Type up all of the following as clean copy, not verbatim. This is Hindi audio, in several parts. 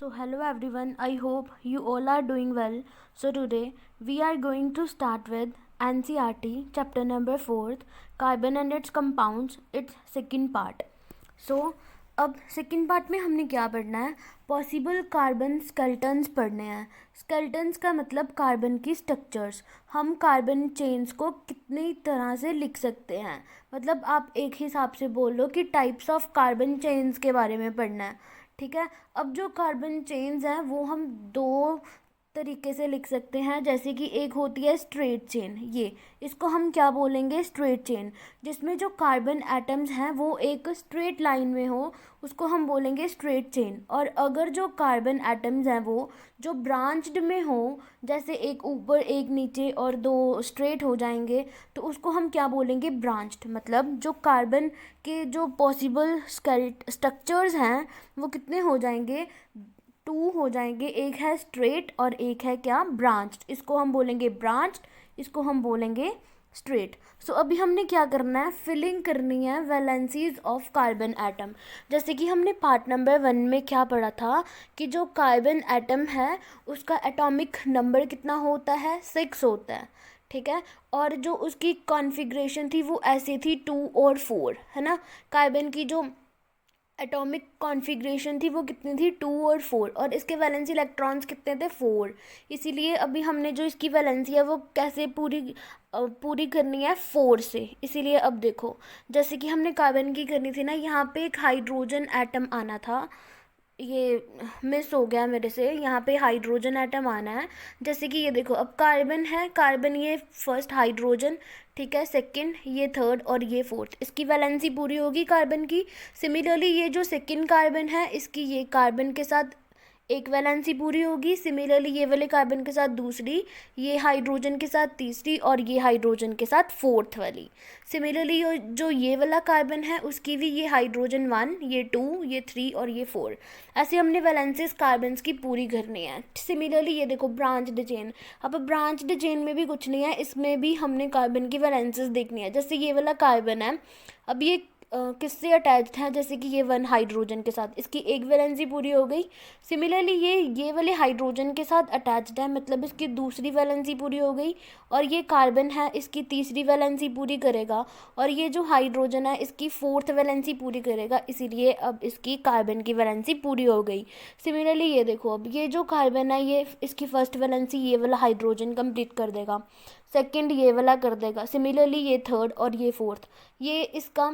So hello everyone, I hope you all are doing well. So today we are going to start with NCERT chapter number 4, carbon and its compounds, its second part. So अब सेकेंड पार्ट में हमने क्या पढ़ना है, पॉसिबल कार्बन स्केलेटन्स पढ़ने हैं। स्केलेटन्स का मतलब कार्बन की स्ट्रक्चर्स। हम कार्बन चेन्स को कितनी तरह से लिख सकते हैं, मतलब आप एक हिसाब से बोल लो कि टाइप्स ऑफ कार्बन चेन्स के बारे में पढ़ना है। ठीक है, अब जो कार्बन चेन्स हैं वो हम दो तरीके से लिख सकते हैं, जैसे कि एक होती है स्ट्रेट चेन, ये इसको हम क्या बोलेंगे, स्ट्रेट चेन, जिसमें जो कार्बन एटम्स हैं वो एक स्ट्रेट लाइन में हो, उसको हम बोलेंगे स्ट्रेट चेन। और अगर जो कार्बन एटम्स हैं वो जो ब्रांच्ड में हो, जैसे एक ऊपर एक नीचे और दो स्ट्रेट हो जाएंगे, तो उसको हम क्या बोलेंगे, ब्रांच्ड। मतलब जो कार्बन के जो पॉसिबल स्ट्रक्चर्स हैं वो कितने हो जाएंगे, 2 हो जाएंगे। एक है स्ट्रेट और एक है क्या, ब्रांच्ड। इसको हम बोलेंगे ब्रांच्ड, इसको हम बोलेंगे स्ट्रेट। सो अभी हमने क्या करना है, फिलिंग करनी है वैलेंसीज ऑफ कार्बन एटम। जैसे कि हमने पार्ट नंबर 1 में क्या पढ़ा था कि जो कार्बन एटम है उसका एटॉमिक नंबर कितना होता है, 6 होता है। ठीक है, और जो उसकी कॉन्फ़िगरेशन थी वो ऐसी थी 2 और 4, है ना। कार्बन की जो एटॉमिक कॉन्फ़िगरेशन थी वो कितनी थी, 2 और 4, और इसके वैलेंसी इलेक्ट्रॉन्स कितने थे, 4। इसीलिए अभी हमने जो इसकी वैलेंसी है वो कैसे पूरी करनी है, 4 से। इसीलिए अब देखो, जैसे कि हमने कार्बन की करनी थी ना, यहाँ पे एक हाइड्रोजन एटम आना था, ये मिस हो गया मेरे से, यहाँ पे हाइड्रोजन एटम आना है। जैसे कि ये देखो, अब कार्बन है, कार्बन ये फर्स्ट हाइड्रोजन, ठीक है, सेकंड, ये थर्ड और ये फोर्थ, इसकी वैलेंसी पूरी होगी कार्बन की। सिमिलरली ये जो सेकंड कार्बन है इसकी ये कार्बन के साथ एक वैलेंसी पूरी होगी। सिमिलरली ये वाले कार्बन के साथ दूसरी, ये हाइड्रोजन के साथ तीसरी और ये हाइड्रोजन के साथ फोर्थ वाली। सिमिलरली जो ये वाला कार्बन है उसकी भी ये हाइड्रोजन 1, ये 2, ये 3 और ये 4। ऐसे हमने वैलेंसीज कार्बन्स की पूरी करनी है। सिमिलरली ये देखो ब्रांच्ड चेन, अब ब्रांच्ड चेन में भी कुछ नहीं है, इसमें भी हमने कार्बन की वैलेंसीज देखनी है। जैसे ये वाला कार्बन है, अब ये किससे अटैच्ड है, जैसे कि ये 1 हाइड्रोजन के साथ, इसकी एक वैलेंसी पूरी हो गई। सिमिलरली ये वाले हाइड्रोजन के साथ अटैच्ड है, मतलब इसकी दूसरी वैलेंसी पूरी हो गई। और ये कार्बन है, इसकी तीसरी वैलेंसी पूरी करेगा, और ये जो हाइड्रोजन है इसकी 4th वैलेंसी पूरी करेगा, इसीलिए अब इसकी कार्बन की वैलेंसी पूरी हो गई। सिमिलरली ये देखो, अब ये जो कार्बन है ये इसकी फर्स्ट वैलेंसी ये वाला हाइड्रोजन कंप्लीट कर देगा, सेकेंड ये वाला कर देगा, सिमिलरली ये थर्ड और ये फोर्थ, ये इसका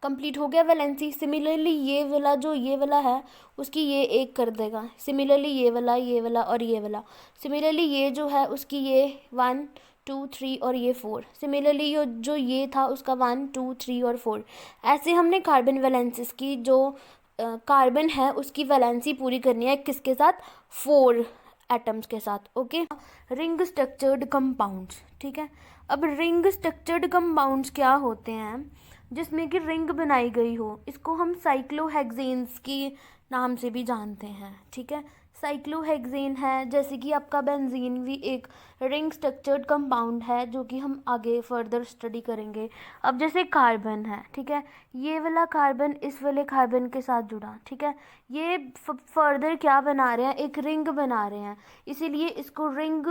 कंप्लीट हो गया वैलेंसी। सिमिलरली ये वाला है उसकी ये एक कर देगा, सिमिलरली ये वाला और ये वाला। सिमिलरली ये जो है उसकी ये 1 2 3 और ये 4। सिमिलरली जो ये था उसका 1 2 3 और 4। ऐसे हमने कार्बन वैलेंसीज की जो कार्बन है उसकी वैलेंसी पूरी करनी है, किसके साथ, 4 एटम्स के साथ। Okay, ring structured compounds. ठीक है, अब रिंग स्ट्रक्चर्ड कंपाउंड्स क्या होते हैं, जिसमें कि रिंग बनाई गई हो, इसको हम साइक्लोहेक्सेन्स की नाम से भी जानते हैं। ठीक है, साइक्लोहेक्सेन है, जैसे कि आपका बेंजीन भी एक रिंग स्ट्रक्चर्ड कंपाउंड है जो कि हम आगे फर्दर स्टडी करेंगे। अब जैसे कार्बन है, ठीक है, ये वाला कार्बन इस वाले कार्बन के साथ जुड़ा, ठीक है, ये फर्दर क्या बना रहे हैं, एक रिंग बना रहे हैं, इसीलिए इसको रिंग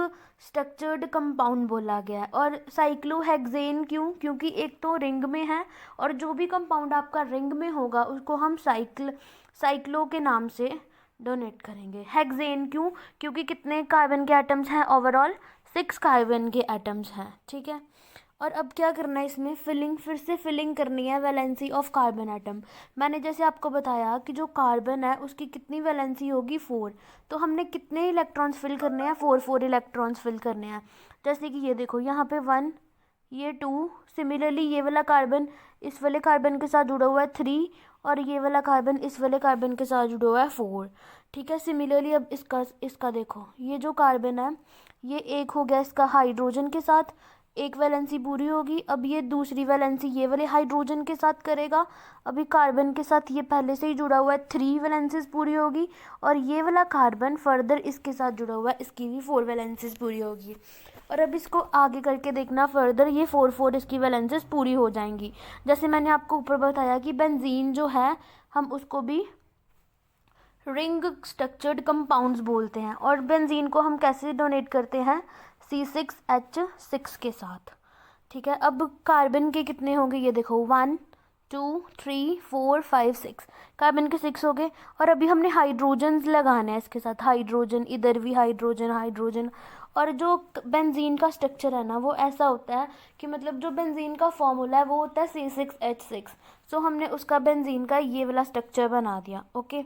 स्ट्रक्चर्ड कंपाउंड बोला गया है। और साइक्लोहेक्सेन क्यों, क्योंकि एक तो रिंग में है, और जो भी कंपाउंड आपका रिंग में होगा उसको हम साइक्लो के नाम से डोनेट करेंगे। हेक्सेन क्यों, क्योंकि कितने कार्बन के एटम्स हैं, ओवरऑल 6 कार्बन के एटम्स हैं। ठीक है, और अब क्या करना है इसमें, फिर से फिलिंग करनी है वैलेंसी ऑफ कार्बन एटम। मैंने जैसे आपको बताया कि जो कार्बन है उसकी कितनी वैलेंसी होगी, 4, तो हमने कितने इलेक्ट्रॉन्स फिल करने हैं, 4 इलेक्ट्रॉन्स फिल करने हैं। जैसे कि ये देखो, यहाँ पे 1, ये 2, सिमिलरली ये वाला कार्बन इस वाले कार्बन के साथ जुड़ा हुआ है 3, और ये वाला कार्बन इस वाले कार्बन के साथ जुड़ा हुआ है 4। ठीक है, सिमिलरली अब इसका देखो, ये जो कार्बन है ये एक हो गया इसका हाइड्रोजन के साथ, एक वैलेंसी पूरी होगी। अब ये दूसरी वैलेंसी ये वाले हाइड्रोजन के साथ करेगा, अभी कार्बन के साथ ये पहले से ही जुड़ा हुआ है, 3 वैलेंसीज पूरी होगी, और ये वाला कार्बन फर्दर इसके साथ जुड़ा हुआ है, इसकी भी 4 वैलेंसीज पूरी होगी। और अब इसको आगे करके देखना फर्दर, ये 4 इसकी वैलेंसीज पूरी हो जाएंगी। जैसे मैंने आपको ऊपर बताया कि बेंजीन जो है हम उसको भी रिंग स्ट्रक्चर्ड कंपाउंड्स बोलते हैं। और बेंजीन को हम कैसे डोनेट करते हैं, C6H6 के साथ। ठीक है, अब कार्बन के कितने होंगे ये देखो, 1 2 3 4 5 6, कार्बन के 6 हो गए। और अभी हमने हाइड्रोजन लगाने हैं इसके साथ, हाइड्रोजन, इधर भी हाइड्रोजन हाइड्रोजन। और जो बेंजीन का स्ट्रक्चर है ना वो ऐसा होता है कि मतलब जो बेंजीन का फॉर्मूला है वो होता है C6H6। सो हमने उसका बेंजीन का ये वाला स्ट्रक्चर बना दिया। ओके,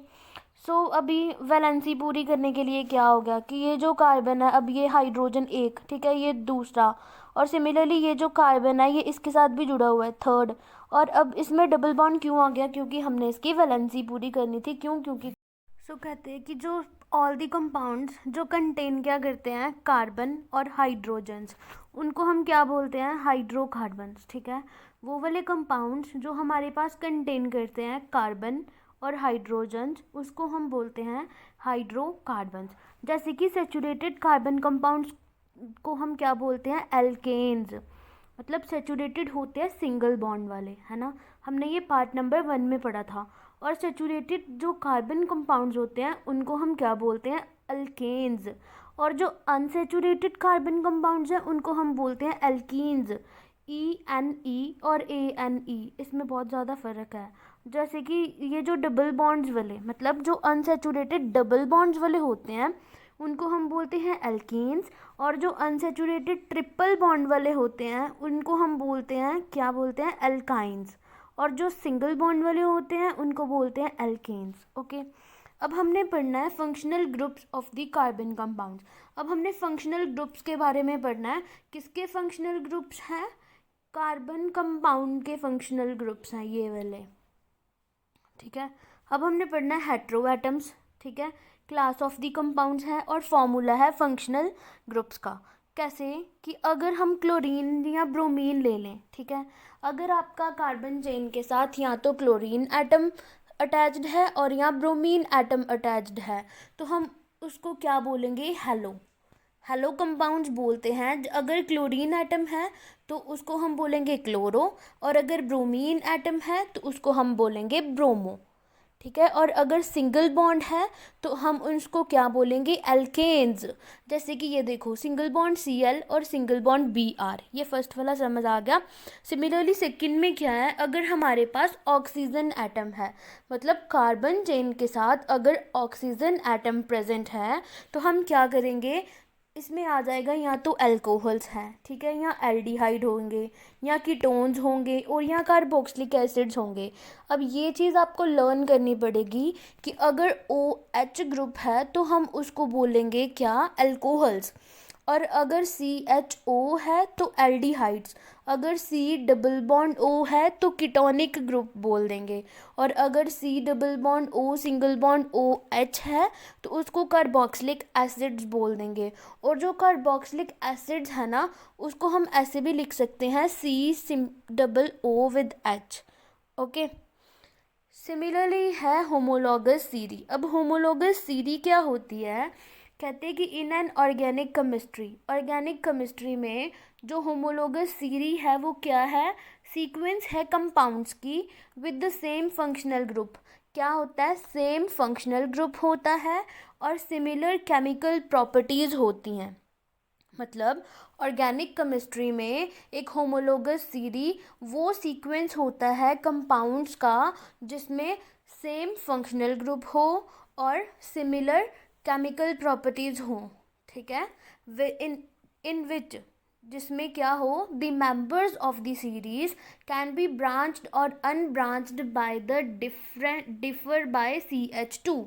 सो अभी वैलेंसी पूरी करने के लिए क्या हो गया कि ये जो कार्बन है, अब ये हाइड्रोजन एक, ठीक है, ये दूसरा, और सिमिलरली ये जो कार्बन है ये इसके साथ भी जुड़ा हुआ है, थर्ड। और अब इसमें डबल बॉन्ड क्यों आ गया, क्योंकि हमने इसकी वैलेंसी पूरी करनी थी। क्यों, क्योंकि सो कहते हैं कि जो ऑल दी कंपाउंड्स जो कंटेन क्या करते हैं, कार्बन और हाइड्रोजन्स, उनको हम क्या बोलते हैं, हाइड्रोकार्बन्स। ठीक है, वो वाले कंपाउंड्स जो हमारे पास कंटेन करते हैं कार्बन और हाइड्रोजन्स, उसको हम बोलते हैं हाइड्रोकार्बन्स। जैसे कि सैचुरेटेड कार्बन कंपाउंड्स को हम क्या बोलते हैं, एल्केन्स। मतलब सैचुरेटेड होते हैं सिंगल बॉन्ड वाले, है ना, हमने ये पार्ट नंबर 1 में पढ़ा था। और सैचुरेटेड जो कार्बन कंपाउंड्स होते हैं उनको हम क्या बोलते हैं, अल्केन्स। और जो अनसैचुरेटेड कार्बन कंपाउंड्स हैं उनको हम बोलते हैं एल्कीन्स। ENE और ANE, इसमें बहुत ज़्यादा फ़र्क है। जैसे कि ये जो डबल बॉन्ड्स वाले, मतलब जो अनसैचुरेटेड डबल बॉन्ड्स वाले होते हैं उनको हम बोलते हैं एल्कीन्स। और जो अनसैचुरेटेड ट्रिपल बॉन्ड वाले होते हैं उनको हम बोलते हैं, क्या बोलते हैं, एल्काइंस। और जो सिंगल बॉन्ड वाले होते हैं उनको बोलते हैं एल्केन्स। ओके, अब हमने पढ़ना है functional groups of the carbon compounds. अब हमने फंक्शनल ग्रुप्स के बारे में पढ़ना है। किसके फंक्शनल ग्रुप्स हैं, कार्बन कंपाउंड के फंक्शनल ग्रुप्स हैं ये वाले। ठीक है, अब हमने पढ़ना है हेट्रो एटम्स। ठीक है, क्लास ऑफ द कंपाउंड्स है और फॉर्मूला है फंक्शनल ग्रुप्स का। कैसे कि अगर हम क्लोरीन या ब्रोमीन ले लें, ठीक है, अगर आपका कार्बन चेन के साथ या तो क्लोरीन एटम अटैच्ड है और या ब्रोमीन एटम अटैच्ड है, तो हम उसको क्या बोलेंगे, हेलो, हेलो कंपाउंड्स बोलते हैं। अगर क्लोरीन एटम है तो उसको हम बोलेंगे क्लोरो, और अगर ब्रोमीन एटम है तो उसको हम बोलेंगे ब्रोमो। ठीक है, और अगर सिंगल बॉन्ड है तो हम उसको क्या बोलेंगे, एल्केन्स। जैसे कि ये देखो, सिंगल बॉन्ड Cl और सिंगल बॉन्ड Br, ये फर्स्ट वाला समझ आ गया। सिमिलरली सेकंड में क्या है, अगर हमारे पास ऑक्सीजन एटम है, मतलब कार्बन चेन के साथ अगर ऑक्सीजन एटम प्रेजेंट है तो हम क्या करेंगे, इसमें आ जाएगा या तो अल्कोहल्स हैं, ठीक है, या एल्डिहाइड होंगे, या कीटोन्स होंगे, और या कार्बोक्सिलिक एसिड्स होंगे। अब ये चीज़ आपको लर्न करनी पड़ेगी कि अगर OH ग्रुप है तो हम उसको बोलेंगे क्या, अल्कोहल्स। और अगर CHO है तो एल्डिहाइड्स। अगर C डबल बॉन्ड O है तो कीटोनिक ग्रुप बोल देंगे। और अगर C double bond O single bond OH है तो उसको कार्बोक्सिलिक एसिड्स बोल देंगे। और जो कार्बोक्सिलिक एसिड्स है ना उसको हम ऐसे भी लिख सकते हैं, C double O with H। Okay, similarly है होमोलॉगस सीरी। अब होमोलॉगस सीरी क्या होती है, कहते हैं कि इन एन ऑर्गेनिक केमिस्ट्री में जो होमोलॉगस सीरी है वो क्या है, सीक्वेंस है कंपाउंड्स की with the same functional group. क्या होता है, सेम फंक्शनल ग्रुप होता है और सिमिलर केमिकल प्रॉपर्टीज़ होती हैं। मतलब ऑर्गेनिक केमिस्ट्री में एक होमोलॉगस सीरी वो सीक्वेंस होता है कंपाउंड्स का जिसमें सेम फंक्शनल ग्रुप हो और सिमिलर केमिकल प्रॉपर्टीज़ हो। ठीक है, इन विच, जिसमें क्या हो, the members of the series can be branched और unbranched by the differ by CH2।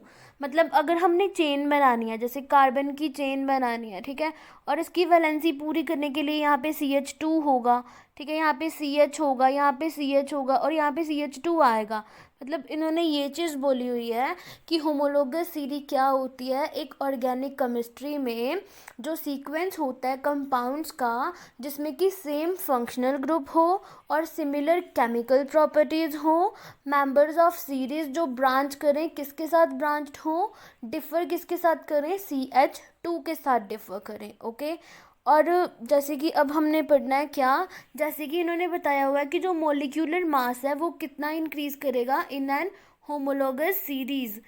मतलब अगर हमने चेन बनानी है, जैसे कार्बन की चेन बनानी है, ठीक है, और इसकी वैलेंसी पूरी करने के लिए यहाँ पे CH2 होगा, ठीक है, यहाँ पे CH होगा, यहाँ पे CH होगा और यहाँ पे CH2 आएगा। मतलब इन्होंने ये चीज़ बोली हुई है कि होमोलॉगस सीरी क्या होती है, एक ऑर्गेनिक केमिस्ट्री में जो सीक्वेंस होता है कंपाउंड्स का जिसमें कि सेम फंक्शनल ग्रुप हो और सिमिलर केमिकल प्रॉपर्टीज़ हो, मेंबर्स ऑफ सीरीज जो ब्रांच करें, किसके साथ ब्रांच्ड हो, डिफ़र किसके साथ करें, CH2 के साथ डिफ़र करें। ओके, और जैसे कि अब हमने पढ़ना है क्या, जैसे कि इन्होंने बताया हुआ है कि जो मॉलिक्यूलर मास है वो कितना इंक्रीज़ करेगा इन एन होमोलॉगस सीरीज़,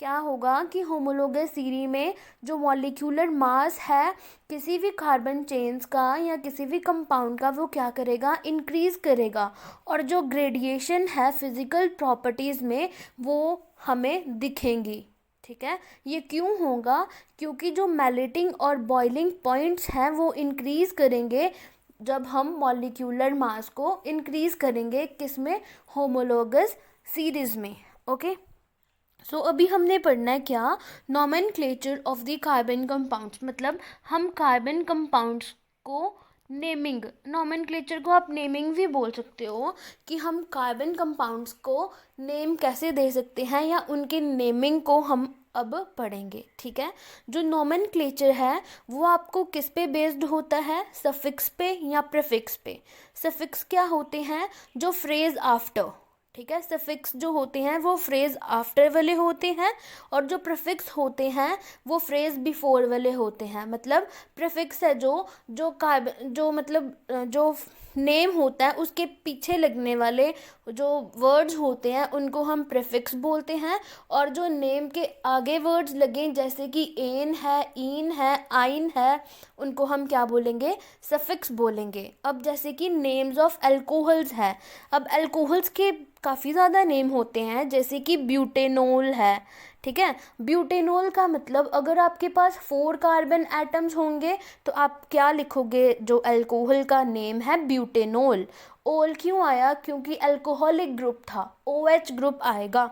क्या होगा कि होमोलोगस सीरी में जो मॉलिक्यूलर मास है किसी भी कार्बन चेन्स का या किसी भी कंपाउंड का, वो क्या करेगा, इंक्रीज करेगा। और जो ग्रेडिएशन है फिजिकल प्रॉपर्टीज़ में वो हमें दिखेंगी। ठीक है, ये क्यों होगा? क्योंकि जो मेल्टिंग और बॉइलिंग पॉइंट्स हैं वो इंक्रीज करेंगे जब हम मॉलिक्यूलर मास को इंक्रीज करेंगे, किसमें? होमोलोगस सीरीज में। ओके, सो अभी हमने पढ़ना है क्या? Nomenclature of the carbon compounds, मतलब हम कार्बन कंपाउंड्स को नेमिंग, नॉमेनक्लेचर को आप नेमिंग भी बोल सकते हो, कि हम कार्बन कंपाउंड्स को नेम कैसे दे सकते हैं, या उनके नेमिंग को हम अब पढ़ेंगे। ठीक है, जो नॉमेनक्लेचर है वो आपको किस पे बेस्ड होता है? सफिक्स पे या प्रीफिक्स पे। सफिक्स क्या होते हैं? जो फ्रेज आफ्टर, ठीक है, सफिक्स जो होते हैं वो फ्रेज आफ्टर वाले होते हैं, और जो प्रीफिक्स होते हैं वो फ्रेज बिफोर वाले होते हैं। मतलब प्रीफिक्स है जो मतलब जो नेम होता है उसके पीछे लगने वाले जो वर्ड्स होते हैं उनको हम प्रीफिक्स बोलते हैं, और जो नेम के आगे वर्ड्स लगें जैसे कि एन है, इन है, आइन है, उनको हम क्या बोलेंगे? सफिक्स बोलेंगे। अब जैसे कि नेम्स ऑफ अल्कोहल्स है, अब अल्कोहल्स के काफ़ी ज़्यादा नेम होते हैं, जैसे कि ब्यूटेनॉल है। ठीक है, ब्यूटेनॉल का मतलब अगर आपके पास 4 कार्बन एटम्स होंगे तो आप क्या लिखोगे? जो अल्कोहल का नेम है ब्यूटेनॉल। ओल क्यों आया? क्योंकि अल्कोहलिक ग्रुप था, OH ग्रुप आएगा।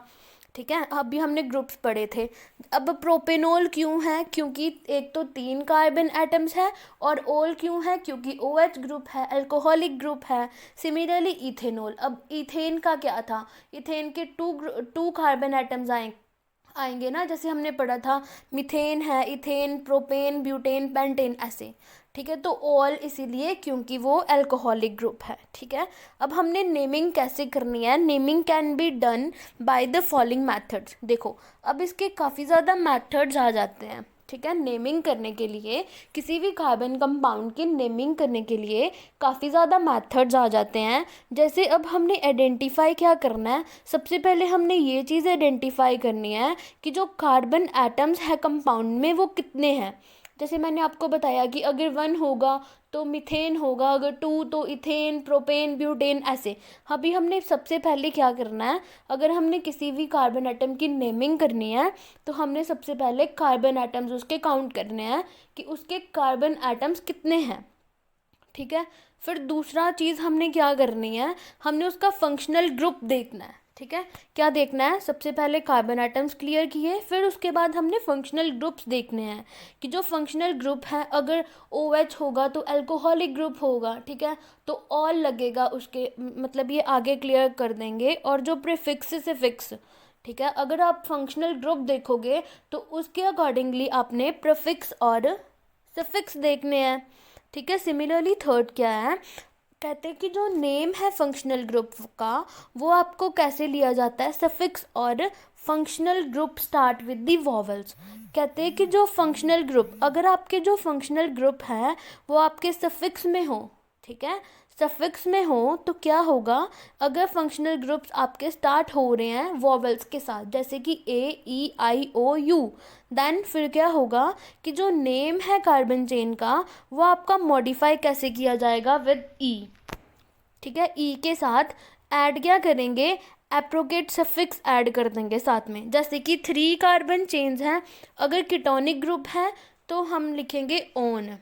ठीक है, अभी हमने ग्रुप्स पढ़े थे। अब प्रोपेनॉल क्यों है? क्योंकि एक तो 3 कार्बन एटम्स है, और ओल क्यों है? क्योंकि OH ग्रुप है, अल्कोहलिक ग्रुप है। सिमिलरली इथेनॉल, अब इथेन का क्या था? इथेन के 2 कार्बन एटम्स आएंगे ना, जैसे हमने पढ़ा था मीथेन है, इथेन, प्रोपेन, ब्यूटेन, पेंटेन, ऐसे। ठीक है, तो ऑल इसीलिए क्योंकि वो अल्कोहलिक ग्रुप है। ठीक है, अब हमने नेमिंग कैसे करनी है? Naming can be done by the following methods. देखो, अब इसके काफ़ी ज़्यादा मेथड्स आ जाते हैं। ठीक है, नेमिंग करने के लिए, किसी भी कार्बन कंपाउंड की नेमिंग करने के लिए काफ़ी ज़्यादा मेथड्स आ जाते हैं। जैसे अब हमने आइडेंटिफाई क्या करना है? सबसे पहले हमने ये चीज़ आइडेंटिफाई करनी है कि जो कार्बन एटम्स है कंपाउंड में वो कितने हैं। जैसे मैंने आपको बताया कि अगर 1 होगा तो मीथेन होगा, अगर 2 तो इथेन, प्रोपेन, ब्यूटेन, ऐसे। अभी हमने सबसे पहले क्या करना है? अगर हमने किसी भी कार्बन एटम की नेमिंग करनी है तो हमने सबसे पहले कार्बन एटम्स उसके काउंट करने हैं कि उसके कार्बन एटम्स कितने हैं। ठीक है, फिर दूसरा चीज़ हमने क्या करनी है? हमने उसका फंक्शनल ग्रुप देखना है। ठीक है, क्या देखना है? सबसे पहले कार्बन एटम्स क्लियर किए, फिर उसके बाद हमने फंक्शनल ग्रुप्स देखने हैं कि जो फंक्शनल ग्रुप है, अगर OH होगा तो अल्कोहलिक ग्रुप होगा। ठीक है, तो ऑल लगेगा उसके, मतलब ये आगे क्लियर कर देंगे। और जो प्रीफिक्स से फिक्स, ठीक है, अगर आप फंक्शनल ग्रुप देखोगे तो उसके अकॉर्डिंगली आपने प्रीफिक्स और सफिक्स देखने हैं। ठीक है, सिमिलरली थर्ड क्या है? कहते हैं कि जो नेम है फंक्शनल ग्रुप का वो आपको कैसे लिया जाता है? सफिक्स और functional group start with the vowels. कहते हैं कि जो फंक्शनल ग्रुप, अगर आपके जो फंक्शनल ग्रुप है वो आपके सफिक्स में हो, ठीक है, सफिक्स में हो, तो क्या होगा? अगर फंक्शनल ग्रुप्स आपके स्टार्ट हो रहे हैं वॉवल्स के साथ, जैसे कि A, E, I, O, U, then फिर क्या होगा कि जो नेम है कार्बन चेन का वो आपका मॉडिफाई कैसे किया जाएगा? With E। ठीक है, E के साथ ऐड क्या करेंगे? एप्रोगेट सफिक्स ऐड कर देंगे साथ में। जैसे कि 3 कार्बन चेन्स हैं, अगर कीटोनिक ग्रुप है तो हम लिखेंगे ओन।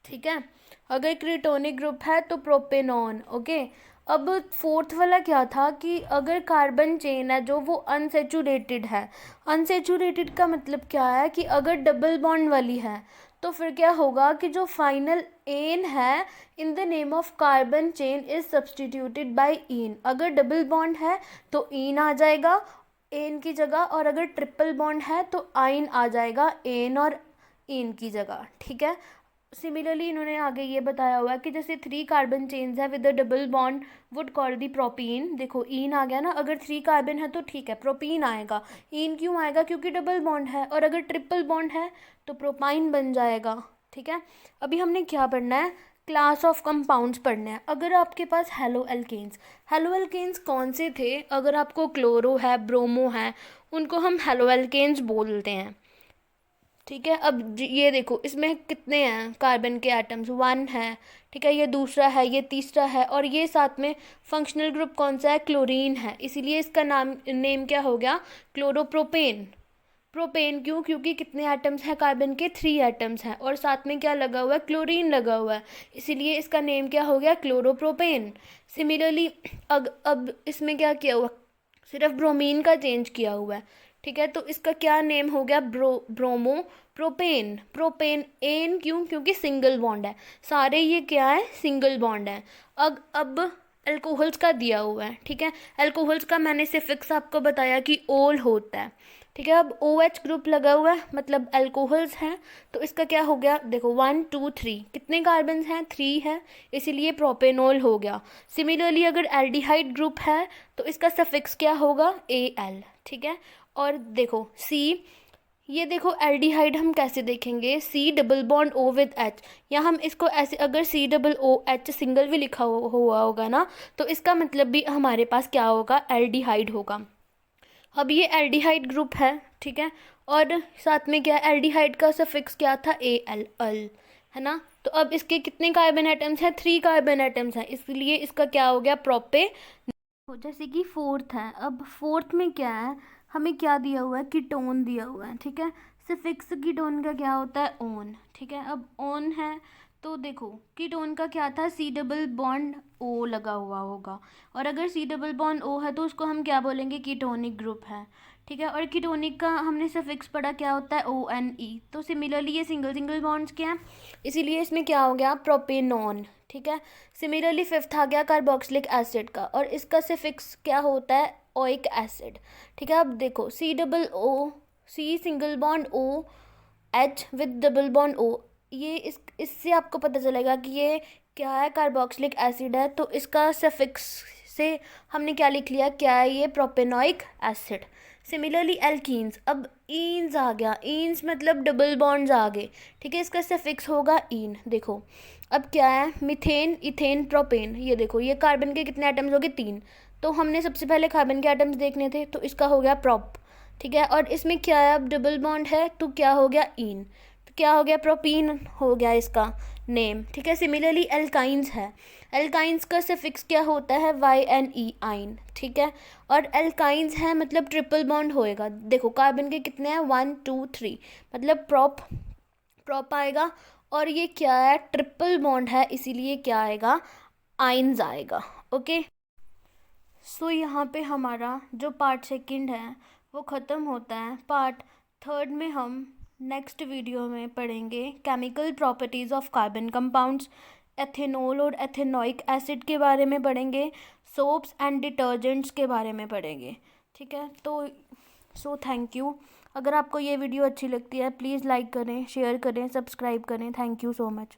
ठीक है, अगर क्रीटोनिक ग्रुप है तो प्रोपेनॉन। ओके, अब फोर्थ वाला क्या था कि अगर कार्बन चेन है जो वो अनसेचुरेटेड है। अनसेचुरेटेड का मतलब क्या है कि अगर डबल बॉन्ड वाली है तो फिर क्या होगा कि जो फाइनल एन है in the name of carbon chain is substituted by ene. अगर डबल बॉन्ड है तो इन आ जाएगा एन की जगह, और अगर ट्रिपल बॉन्ड है तो आइन आ जाएगा एन और इन की जगह। ठीक है, सिमिलरली इन्होंने आगे ये बताया हुआ है कि जैसे 3 कार्बन चेन्स है with a double bond would call the propene. देखो इन आ गया ना, अगर 3 कार्बन है तो ठीक है प्रोपीन आएगा। इन क्यों आएगा? क्योंकि डबल बॉन्ड है, और अगर ट्रिपल बॉन्ड है तो प्रोपाइन बन जाएगा। ठीक है, अभी हमने क्या पढ़ना है? क्लास ऑफ कंपाउंड्स पढ़ने हैं। अगर आपके पास हेलो एल्केन्स कौन से थे? अगर आपको क्लोरो है, ब्रोमो है, उनको हम हेलो एल्केन्स बोलते हैं। ठीक है, अब ये देखो इसमें कितने हैं कार्बन के एटम्स, 1 है। ठीक है, ये दूसरा है, ये तीसरा है, और ये साथ में फंक्शनल ग्रुप कौन सा है? क्लोरीन है, इसीलिए इसका नेम क्या हो गया? क्लोरोप्रोपेन। प्रोपेन क्यों? क्योंकि कितने एटम्स हैं कार्बन के? 3 एटम्स हैं, और साथ में क्या लगा हुआ है? क्लोरीन लगा हुआ है, इसीलिए इसका नेम क्या हो गया? क्लोरोप्रोपेन। सिमिलरली अब इसमें क्या किया हुआ? सिर्फ ब्रोमीन का चेंज किया हुआ है। ठीक है, तो इसका क्या नेम हो गया? Bromo propane. प्रोपेन एन क्यों? क्योंकि सिंगल बॉन्ड है, सारे ये क्या है? सिंगल बॉन्ड है। अब अल्कोहल्स का दिया हुआ है। ठीक है, अल्कोहल्स का मैंने सिफिक्स आपको बताया कि ओल होता है। ठीक है, अब OH ग्रुप लगा हुआ है, मतलब अल्कोहल्स हैं, तो इसका क्या हो गया? देखो 1 2 3, कितने कार्बन हैं? 3 है, इसीलिए प्रोपेनॉल हो गया। सिमिलरली अगर एल्डिहाइड ग्रुप है तो इसका सफिक्स क्या होगा? Al। ठीक है, और देखो C, ये देखो एल्डिहाइड हम कैसे देखेंगे? C double bond O with H, या हम इसको ऐसे, अगर COOH सिंगल भी लिखा हुआ होगा ना, तो इसका मतलब भी हमारे पास क्या होगा? एल्डिहाइड होगा। अब ये एल्डिहाइड ग्रुप है। ठीक है, और साथ में क्या? एल्डिहाइड का सफिक्स क्या था? Al, अल, है ना। तो अब इसके कितने कार्बन एटम्स हैं? 3 कार्बन एटम्स हैं, इसलिए इसका क्या हो गया? प्रोपे। जैसे कि फोर्थ है, अब फोर्थ में क्या है? हमें क्या दिया हुआ है? कीटोन दिया हुआ है। ठीक है, सफिक्स कीटोन का क्या होता है? ओन। ठीक है, अब ओन है तो देखो कीटोन का क्या था? C डबल बॉन्ड O लगा हुआ होगा, और अगर C डबल बॉन्ड O है तो उसको हम क्या बोलेंगे? कीटोनिक ग्रुप है। ठीक है, और कीटोनिक का हमने सफिक्स पढ़ा क्या होता है? ONE। तो सिमिलरली ये सिंगल बॉन्ड्स क्या हैं, इसीलिए इसमें क्या हो गया? प्रोपेनॉन। ठीक है, सिमिलरली फिफ्थ आ गया कार्बोक्सिलिक एसिड का, और इसका सफिक्स क्या होता है? Oic acid. ठीक है, अब देखो C single bond O, H with double bond O, ये इससे आपको पता चलेगा कि ये क्या है? कार्बोक्सिलिक एसिड है, तो इसका सफिक्स से हमने क्या लिख लिया? क्या है ये? Propanoic acid. सिमिलरली एल्कीन्स, अब ईन्स आ गया, ईन्स मतलब डबल बॉन्ड्स आ गए। ठीक है, इसका सफिक्स होगा ईन। देखो अब क्या है? मीथेन, इथेन, प्रोपेन, ये देखो ये कार्बन के कितने एटम्स हो गए? 3। तो हमने सबसे पहले कार्बन के एटम्स देखने थे, तो इसका हो गया प्रोप। ठीक है, और इसमें क्या है? अब डबल बॉन्ड है, तो क्या हो गया? ईन। तो क्या हो गया? प्रोपीन हो गया इसका नेम। ठीक है, सिमिलरली एल्काइंस है, एल्काइंस का सफिक्स क्या होता है? YNE, आइन। ठीक है, और एल्काइंस है मतलब ट्रिपल बॉन्ड होएगा। देखो कार्बन के कितने हैं? 1 2 3, मतलब प्रॉप आएगा, और ये क्या है? ट्रिपल बॉन्ड है, इसीलिए क्या आएगा? आइंस आएगा। ओके, सो यहाँ पे हमारा जो पार्ट सेकंड है वो ख़त्म होता है। पार्ट थर्ड में हम नेक्स्ट वीडियो में पढ़ेंगे chemical properties of carbon compounds, ethanol और एथेनोइक एसिड के बारे में पढ़ेंगे, सोप्स एंड डिटर्जेंट्स के बारे में पढ़ेंगे। ठीक है, तो सो थैंक यू। अगर आपको ये वीडियो अच्छी लगती है प्लीज़ लाइक करें, शेयर करें, सब्सक्राइब करें। Thank you so much.